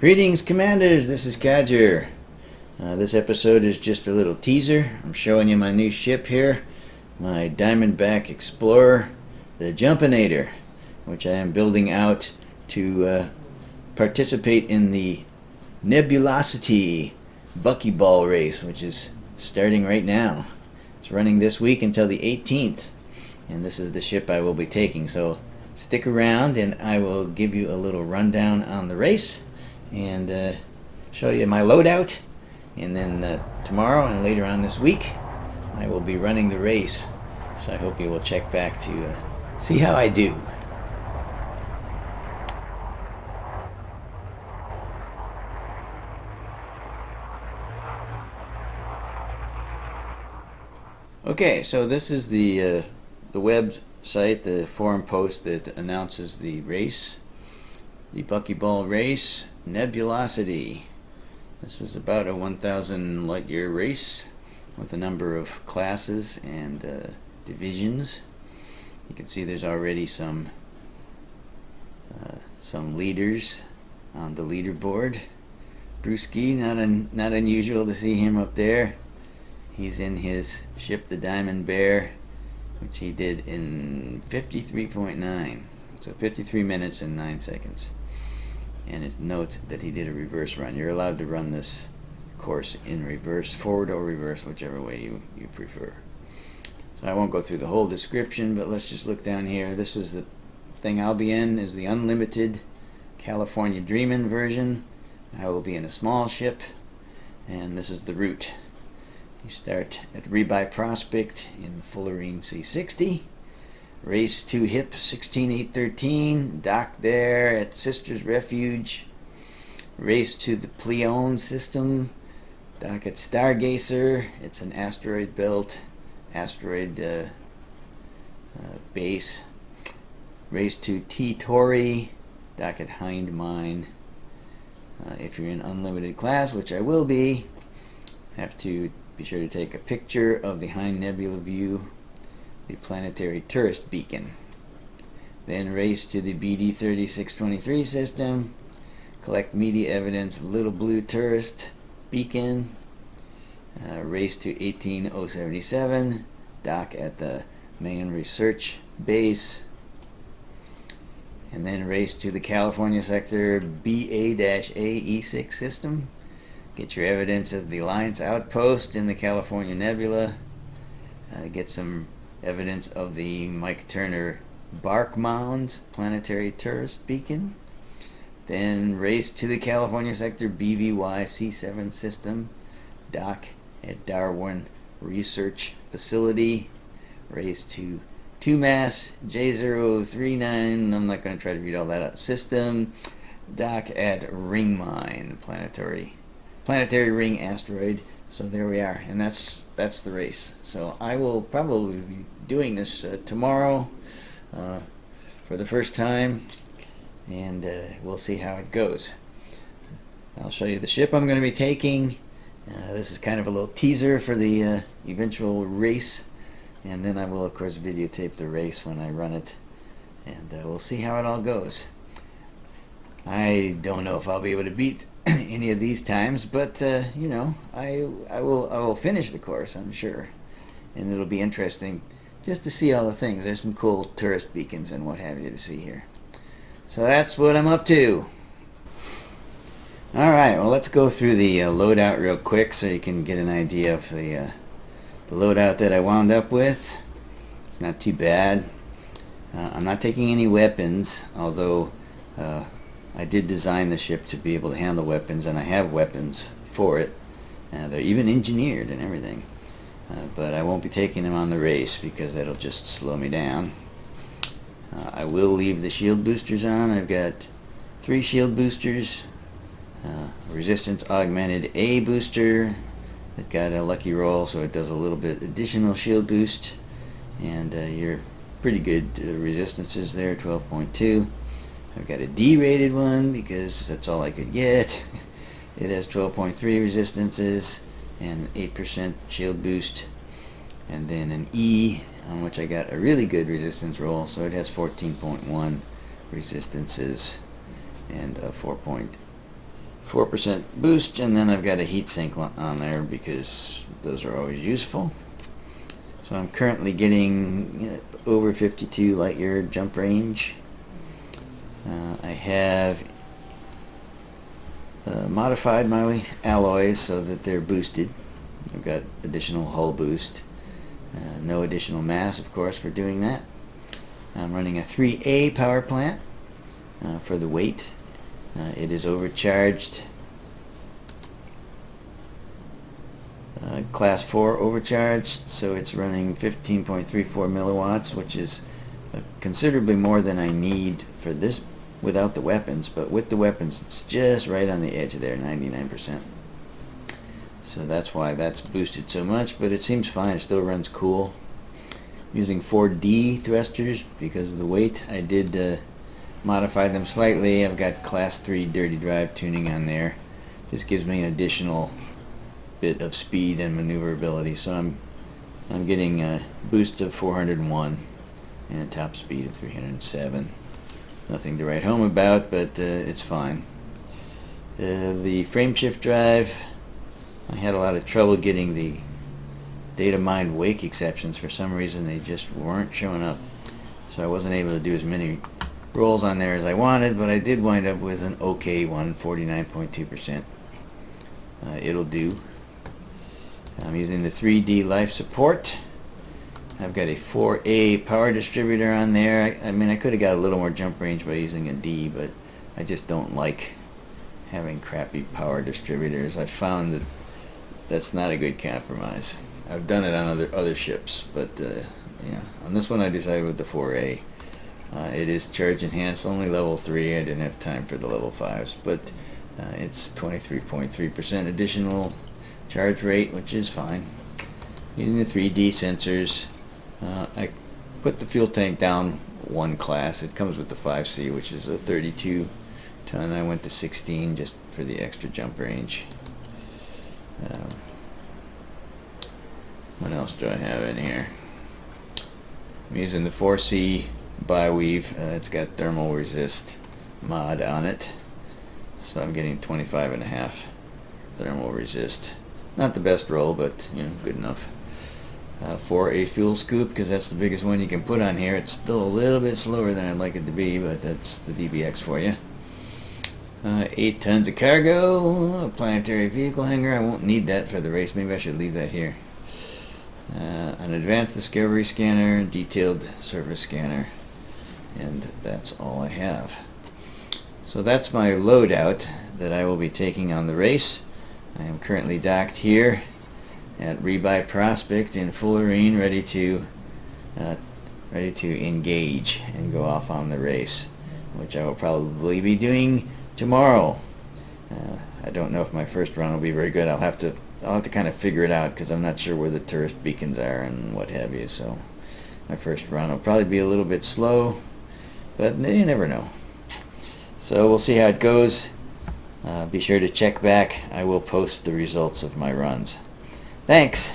Greetings, Commanders. This is Cadger. This episode is just a little teaser. I'm showing you my new ship here, my Diamondback Explorer, the Jumpinator, which I am building out to participate in the Nebulocity Buckyball Race, which is starting right now. It's running this week until the 18th, and this is the ship I will be taking. So stick around and I will give you a little rundown on the race and show you my loadout, and then tomorrow and later on this week I will be running the race, so I hope you will check back to see how I do. Okay, so this is the website, the forum post that announces the race, the Buckyball Race Nebulocity. This is about a 1,000 light year race with a number of classes and divisions. You can see there's already some leaders on the leaderboard. Brewski, not unusual to see him up there. He's in his ship, the Diamond Bear, which he did in 53.9, so 53 minutes and 9 seconds. And it notes that he did a reverse run. You're allowed to run this course in reverse, forward or reverse, whichever way you prefer. So I won't go through the whole description, but let's just look down here. This is the thing I'll be in, is the unlimited California Dreamin' version. I will be in a small ship, and this is the route. You start at Rebuy Prospect in the Fullerene C60. Race to HIP 16813, dock there at Sister's Refuge. Race to the Pleone system, dock at Stargazer. It's an asteroid belt, asteroid base. Race to T Tori, dock at Hind Mine. If you're in unlimited class, which I will be, have to be sure to take a picture of the Hind Nebula view, the planetary tourist beacon. Then race to the BD 3623 system, collect media evidence, little blue tourist beacon. Race to 18077, dock at the main research base. And then race to the California sector BA-AE6 system. Get your evidence of the Alliance outpost in the California Nebula. Get some evidence of the Mike Turner Bark Mounds planetary tourist beacon. Then race to the California sector BVY C7 system, dock at Darwin Research Facility. Race to 2MASS J039, I'm not going to try to read all that out, system, dock at Ring Mine planetary ring asteroid. So there we are, and that's the race. So I will probably be doing this tomorrow for the first time, and we'll see how it goes. I'll show you the ship I'm going to be taking. This is kind of a little teaser for the eventual race, and then I will of course videotape the race when I run it, and we'll see how it all goes. I don't know if I'll be able to beat any of these times, but you know, I will finish the course, I'm sure, and it'll be interesting just to see all the things. There's some cool tourist beacons and what have you to see here. So that's what I'm up to. Alright, well, let's go through the loadout real quick so you can get an idea of the loadout that I wound up with. It's not too bad. I'm not taking any weapons, although I did design the ship to be able to handle weapons, and I have weapons for it. They're even engineered and everything. But I won't be taking them on the race because that'll just slow me down. I will leave the shield boosters on. I've got 3 shield boosters. Resistance augmented A booster that got a lucky roll, so it does a little bit additional shield boost. And you're pretty good resistances there, 12.2. I've got a D-rated one because that's all I could get. It has 12.3 resistances and 8% shield boost. And then an E, on which I got a really good resistance roll, so it has 14.1 resistances and 4.4 4% boost, and then I've got a heat sink on there because those are always useful. So I'm currently getting over 52 light year jump range. I have modified my alloys so that they're boosted. I've got additional hull boost. No additional mass, of course, for doing that. I'm running a 3A power plant for the weight. It is overcharged. Class 4 overcharged, so it's running 15.34 milliwatts, which is considerably more than I need for this without the weapons, but with the weapons it's just right on the edge there, 99%. So that's why that's boosted so much, but it seems fine. It still runs cool. I'm using 4D thrusters because of the weight. I did modify them slightly. I've got class 3 dirty drive tuning on there. Just gives me an additional bit of speed and maneuverability. So I'm getting a boost of 401 and a top speed of 307. Nothing to write home about, but it's fine. The frame shift drive, I had a lot of trouble getting the data mined wake exceptions. For some reason they just weren't showing up, so I wasn't able to do as many rolls on there as I wanted, but I did wind up with an okay one, 49.2%. It'll do. I'm using the 3D life support. I've got a 4A power distributor on there. I mean, I could have got a little more jump range by using a D, but I just don't like having crappy power distributors. I found that that's not a good compromise. I've done it on other ships, but yeah, on this one I decided with the 4A. It is charge enhanced, only level 3. I didn't have time for the level 5s, but it's 23.3% additional charge rate, which is fine. Using the 3D sensors, I put the fuel tank down one class. It comes with the 5C, which is a 32 ton. I went to 16 just for the extra jump range. What else do I have in here? I'm using the 4C bi-weave. It's got thermal resist mod on it, so I'm getting 25.5 thermal resist. Not the best roll, but you know, good enough. For a fuel scoop, because that's the biggest one you can put on here. It's still a little bit slower than I'd like it to be, but that's the DBX for you. 8 tons of cargo, a planetary vehicle hanger. I won't need that for the race. Maybe I should leave that here. An advanced discovery scanner, detailed surface scanner, and that's all I have. So that's my loadout that I will be taking on the race. I am currently docked here at Rebuy Prospect in Fullerene, ready to engage and go off on the race, which I will probably be doing tomorrow. I don't know if my first run will be very good. I'll have to kind of figure it out because I'm not sure where the tourist beacons are and what have you. So my first run will probably be a little bit slow, but you never know. So we'll see how it goes. Be sure to check back. I will post the results of my runs. Thanks.